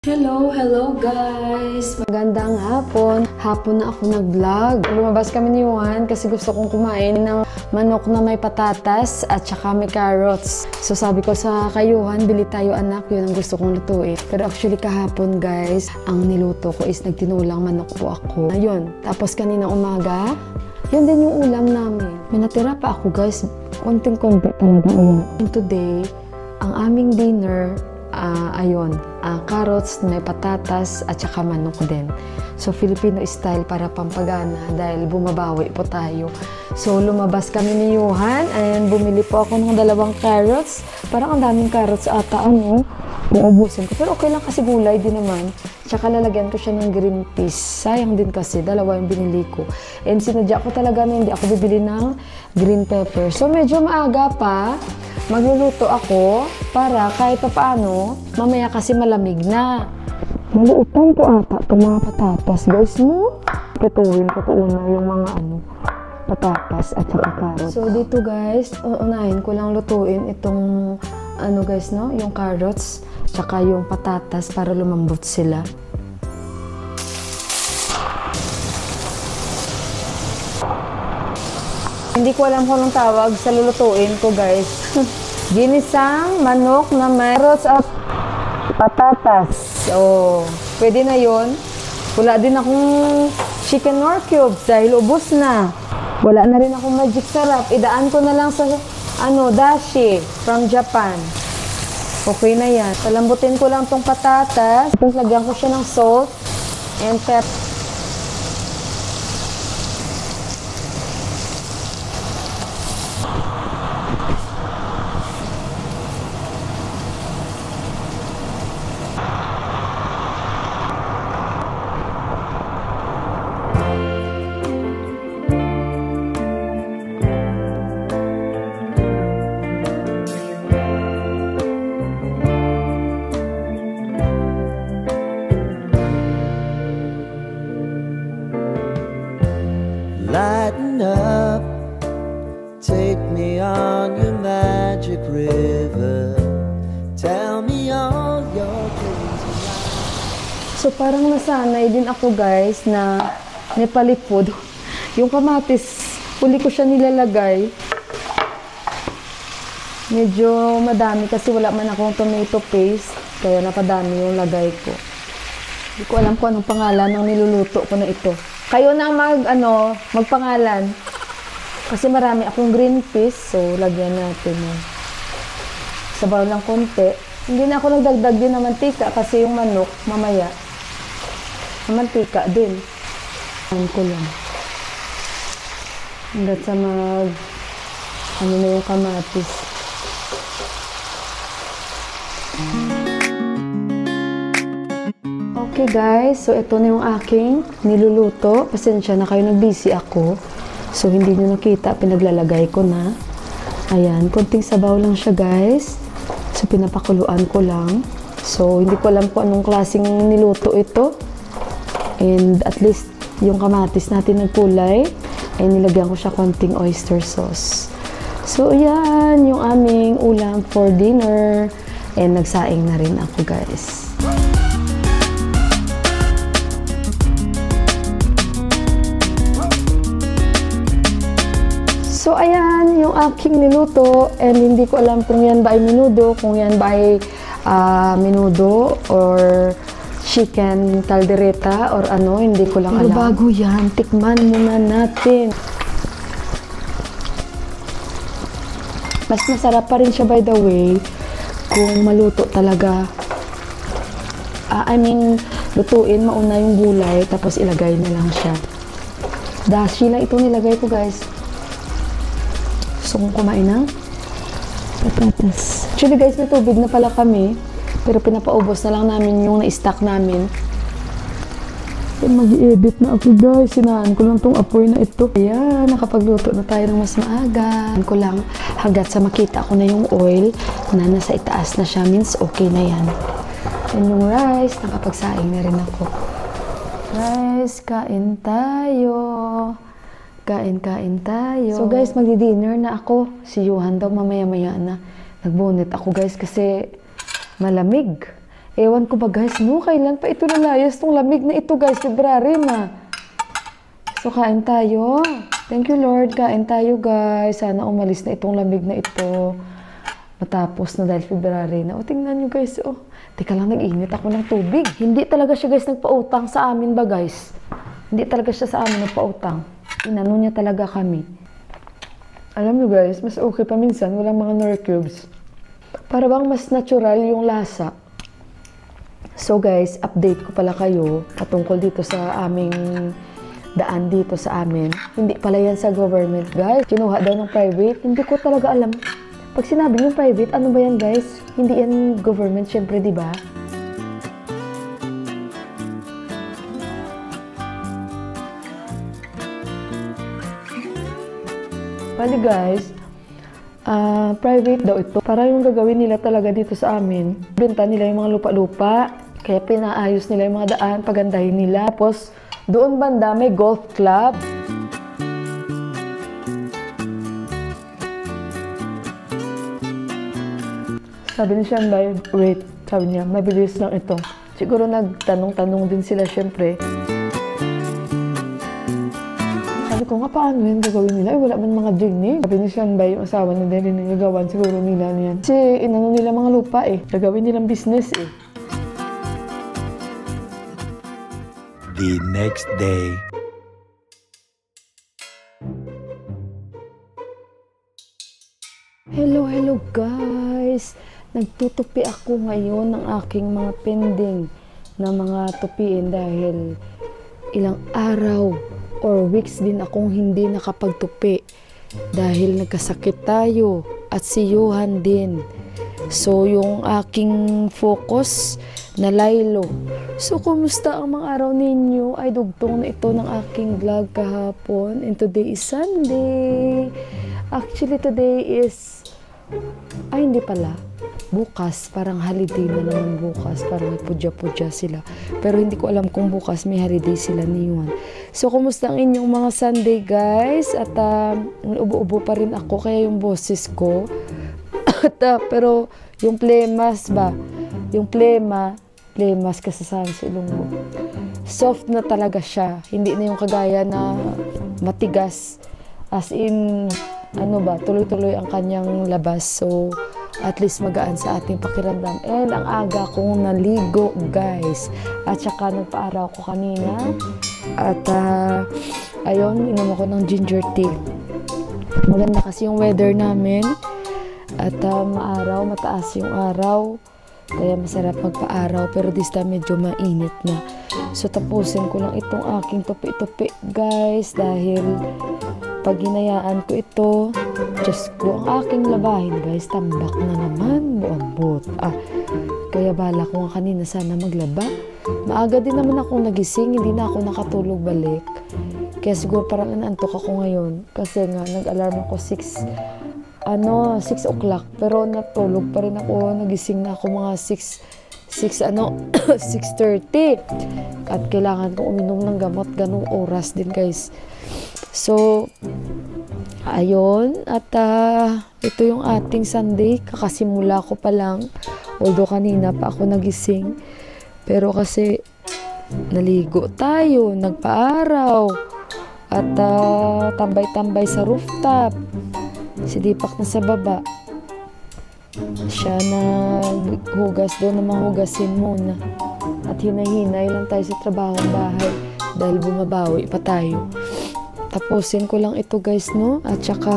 Hello guys! Magandang hapon. Hapon na ako nag-vlog. Lumabas kami ni Juan kasi gusto kong kumain ng manok na may patatas at saka may carrots. So sabi ko sa kayuhan, bili tayo anak, yun ang gusto kong lutuin. Pero actually kahapon guys, ang niluto ko is nagtinulang manok po ako. Ayun, tapos kanina umaga, yun din yung ulam namin. May natira pa ako guys, konting-konti talaga. Ayun. Today, ang aming dinner, carrots, may patatas at saka manok din. So Filipino style para pampagana dahil bumabawi po tayo. So lumabas kami ni Johan and bumili po ako ng 2 carrots. Parang ang daming carrots ata uubusin ko. Pero okay lang kasi gulay din naman. Tsaka lalagyan ko siya ng green peas. Sayang din kasi, 2 yung binili ko. And sinadya ko talaga na hindi ako bibili ng green pepper. So medyo maaga pa, magluluto ako para kahit pa paano, mamaya kasi malamig na. Maliitan po ata itong mga patatas, guys, no? Pituhin ko po una yung mga patatas at saka carrots. So dito guys, unahin ko lang lutuin itong guys, no? Yung carrots, tsaka yung patatas para lumambot sila. Hindi ko alam kung anong tawag sa lulutuin ko guys. Ginisang manok na may carrots at patatas. So, pwede na yun. Wala din akong chicken nor cubes dahil ubos na. Wala na rin akong magic sarap. Idaan ko na lang sa dashi from Japan. Okay na yan. Palambutin ko lang tong patatas. Tapos lagyan ko siya ng salt and pepper. Lighten up, take me on your magic river. Tell me all your crazy lies. So parang nasanay din ako guys na Nepali food. Yung kamatis, huli ko siya nilalagay. Medyo madami kasi wala man akong tomato paste, kaya napadami yung lagay ko. Hindi ko alam kung anong pangalan ng niluluto ko na ito. Kayo na magpangalan. Kasi marami akong green peas, so lagyan natin yun. Sabaw lang konti. Hindi na ako nagdagdag din ng mantika kasi yung manok, mamaya. Mantika din. Ayan ko lang. Hanggat sa na yung kamatis. Okay guys, so ito na yung aking niluluto. Pasensya na kayo, nag-busy ako. So hindi nyo nakita, pinaglalagay ko na. Ayan, konting sabaw lang siya guys. So pinapakuluan ko lang. So hindi ko alam kung anong klaseng niluto ito. And at least yung kamatis natin nagkulay. Ay nilagyan ko siya konting oyster sauce. So ayan, yung aming ulam for dinner. And nagsaing na rin ako guys. So, ayan yung aking niluto and hindi ko alam kung yan ba ay menudo, kung yan ba ay menudo or chicken caldereta or hindi ko lang alam. Pero bago yan, tikman muna natin. Mas masarap pa rin siya by the way kung maluto talaga. Lutuin, mauna yung gulay tapos ilagay na lang siya. Dashi lang itong nilagay ko guys. Gusto kong kumain ng patatas. Actually guys, may tubig na pala kami. Pero pinapaubos na lang namin yung na-stock namin. Mag-i-edit na ako guys. Sinaan ko lang tong apoy na ito. Ayan, nakapagluto na tayo ng mas maaga. Ko lang hanggat sa makita ko na yung oil na nasa itaas na siya. Means okay na yan. And yung rice, nakapagsaing na rin ako. Rice, kain tayo. Kain tayo. So guys, magdi-dinner na ako. Si Johan daw mamaya-maya na. Nagbunit ako guys kasi malamig. Ewan ko ba guys, no? Kailan pa ito nalayas tong lamig na ito guys? February na. So, kain tayo. Thank you Lord. Kain tayo guys. Sana umalis na itong lamig na ito. Matapos na dahil February na. O, tingnan nyo guys. Oh, teka lang, nag-init ako ng tubig. Hindi talaga siya guys nagpautang sa amin ba guys? Hindi talaga siya sa amin nagpautang. Inano niya talaga kami. Alam nyo guys, mas okay pa minsan. Walang mga Knorr cubes. Para bang mas natural yung lasa. So guys, update ko pala kayo patungkol dito sa aming daan dito sa amin. Hindi pala yan sa government guys. Kinuha daw ng private. Hindi ko talaga alam. Pag sinabi yung private, ano ba yan guys? Hindi yan government syempre, di ba? Bali guys, private daw ito. Para yung gagawin nila talaga dito sa amin. Benta nila yung mga lupa-lupa. Kaya pinaayos nila yung mga daan, pagandahin nila. Tapos, doon banda may golf club. Sabi ni Sean, wait, sabi niya, mabilis lang ito. Siguro nagtanong-tanong din sila syempre. Sabi ko nga, paano yun gagawin nila? Wala man mga dinig. Sabi ni Sean, yung asawa na din nagagawan siguro nila niyan. Kasi inano nila mga lupa gagawin nilang business The next day. Hello guys! Nagtutupi ako ngayon ng aking mga pending na mga tupiin dahil ilang araw or weeks din akong hindi nakapagtupi dahil nagkasakit tayo at si Johan din. So, yung aking focus na laylo. So, kumusta ang mga araw ninyo? Ay, dugtong na ito ng aking vlog kahapon. And today is Sunday. Actually, today is... Ay, hindi pala. Bukas, parang holiday na naman bukas. Parang may pudya-pudya sila. Pero hindi ko alam kung bukas may holiday sila ni Juan. So, kumusta ang inyong mga Sunday, guys? At ubo-ubo pa rin ako, kaya yung boses ko. At, pero, yung plemas ba? Yung plemas kasasahan sa ilong mo. Soft na talaga siya. Hindi na yung kagaya na matigas. As in, tuloy-tuloy ang kanyang labas. So, at least magaan sa ating pakiramdam. And ang aga kong naligo, guys. At saka nagpaaraw ko kanina. At ayun, inom ako ng ginger tea. Maganda kasi yung weather namin. At maaraw, mataas yung araw. Kaya masarap magpa-araw. Pero this time medyo mainit na. So tapusin ko lang itong aking tupi-tupi, guys. Dahil pag hinayaan ko ito, just ko ang aking labahin, guys. Tambak na naman, buambot. Kaya bala ko nga kanina sana maglaba. Maaga din naman ako nagising, hindi na ako nakatulog balik. Kaya siguro parang inaantok ako ngayon. Kasi nga, nag-alarm ako 6 o'clock. Pero natulog pa rin ako, nagising na ako mga 6:30. At kailangan kong uminom ng gamot, ganong oras din, guys. So, ayun. At ito yung ating Sunday. Kakasimula ko pa lang. Although kanina pa ako nagising. Pero kasi naligo tayo, nagpaaraw. At tambay-tambay sa rooftop. Si Deepak na sa baba. Siya na hugas doon na mahugasin muna. At hinahinay lang tayo sa trabahong bahay. Dahil bumabawi pa tayo. Tapusin ko lang ito, guys, no? At saka,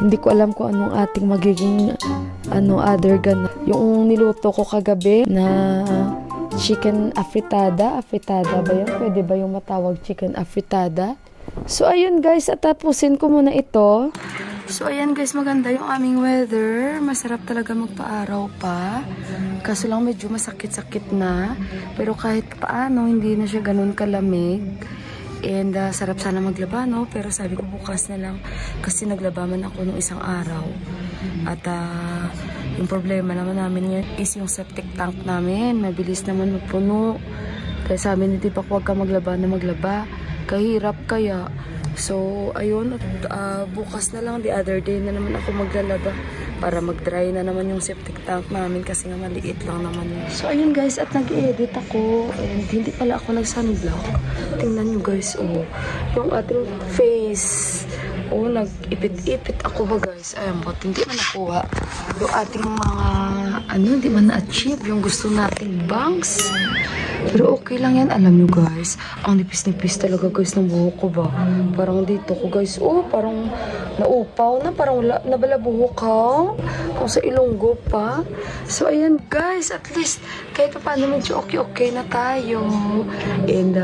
hindi ko alam kung anong ating magiging, other gun. Yung niluto ko kagabi na chicken afritada. Afritada ba yan? Pwede ba yung matawag chicken afritada? So, ayun, guys. At tapusin ko muna ito. So, ayan, guys. Maganda yung aming weather. Masarap talaga magpa-araw pa. Kaso lang medyo masakit-sakit na. Pero kahit paano, hindi na siya ganun kalamig. And sarap sana maglaba, no? Pero sabi ko bukas na lang kasi naglabaman ako nung isang araw. At yung problema naman namin yun is yung septic tank namin. Mabilis naman magpuno. Kaya sabi ni Tipak, huwag ka maglaba na maglaba. Kahirap kaya. So, ayun. At bukas na lang, the other day na naman ako maglalaba. para mag-dry na naman yung septic tank namin kasi nga maliit lang naman yun. So ayun guys, at nag-edit ako and hindi pala ako nag-sunblock. Tingnan nyo guys, oh, yung ating face. Oh, nag-ipit-ipit ako ba guys? Ayan, but hindi man nakuha yung ating mga, hindi man na-achieve yung gusto nating bangs. Pero okay lang yan, alam nyo guys. Ang nipis-nipis talaga guys ng buhok ko ba? Parang dito ko guys, oh, parang naupaw na, parang nabalabuhok ka. Kung sa Ilonggo pa. So ayan guys, at least kahit pa paano medyo okay na tayo. And,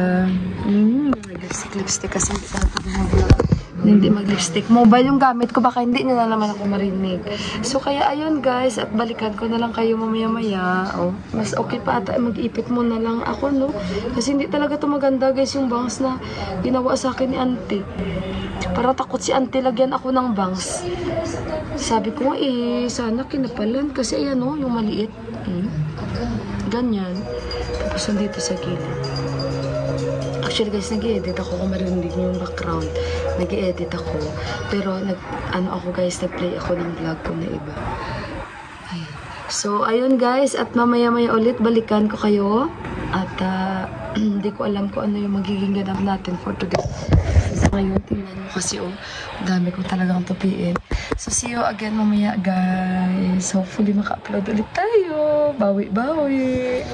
lipstick kasi hindi hindi mag-lipstick. Mobile yung gamit ko, baka hindi nila naman ako marinig. So, kaya ayun guys, at balikan ko na lang kayo mamaya-maya. Oh, mas okay pa ata, mag-ipit mo na lang ako, no? Kasi hindi talaga ito maganda guys, yung bangs na ginawa sa akin ni auntie. Para takot si auntie lagyan ako ng bangs. Sabi ko, sana kinapalan. Kasi ayan, oh, yung maliit. Ganyan. Tapos nandito sa gilid. Actually guys, nag-i-edit ako kung marinig niyo yung background. Nag-i-edit ako. Pero ako guys, nag-play ako ng vlog ko na iba. Ayan. So, ayun guys, at mamaya-maya ulit balikan ko kayo. At hindi ko alam kung ano yung magiging ganap natin for today. So, ngayon, tingnan nyo kasi dami ko talagang tupiin. So, see you again mamaya guys. Hopefully, maka-upload ulit tayo. Bawi-bawi.